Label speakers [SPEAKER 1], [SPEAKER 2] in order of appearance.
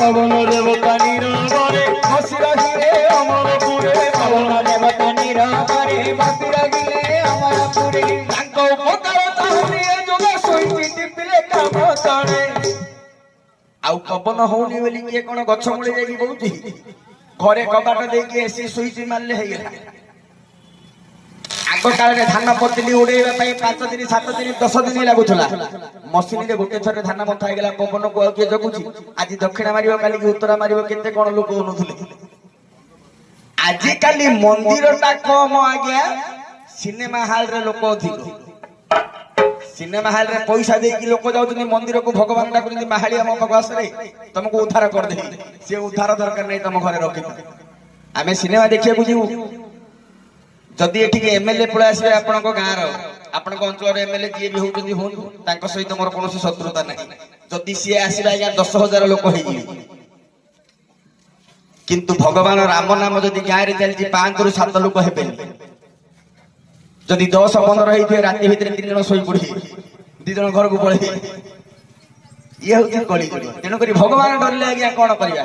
[SPEAKER 1] पवन देवता नीरवरे बसी रहिले अमरपुरे पवन देवता नीरवरे बसी रहिले अमरपुरे तांको उपकार चाहुनी जोग सोई टिपिले काम चले आउ पवन होनी बोली के कोन गछ मुळे जाई बहुती घरे कबाट देके एसी सुइच मारले हे गेला आगो काल रे धान पतली उड़ेबा पई 5 दिन 7 दिन 10 दिन लागुथला मशीन रे गोटे थरे धान मथा हे गेला पवन को के जगुची आज दक्षिण मारियो काली की उत्तर मारियो केते कोन लोक होनुथले आज काली मंदिर ता कम आज्ञा सिनेमा हॉल रे लोक अधिक सिनेमा हॉल रे पैसा दे कि लोक जाउतनी मंदिर को भगवान डाकुनी माहाली हम भगवास रे तुमको उद्धार कर दे से उद्धार दरकार नहीं तुम घरे रखि आमे सिनेमा देखिया को जीवु जदि एठी एमएलए पळे आसे आपन को गां रो आपन को अंचल रे एमएलए जे भी होउतनी होन तांको सहित मोर कोनोसी शत्रुता नाही जदि सिए आसीबा या 10,000 लोक होई किंतु भगवान राम नाम जदि गां रे चलती 5 रु 7 लोक हेबेनी जदि 10-15 होइथे राति भितर 3 जण सोई पड़ी 2 जण घर को पळे ये होती कली तेणु करी भगवान डरले आज्ञा कोन करिया।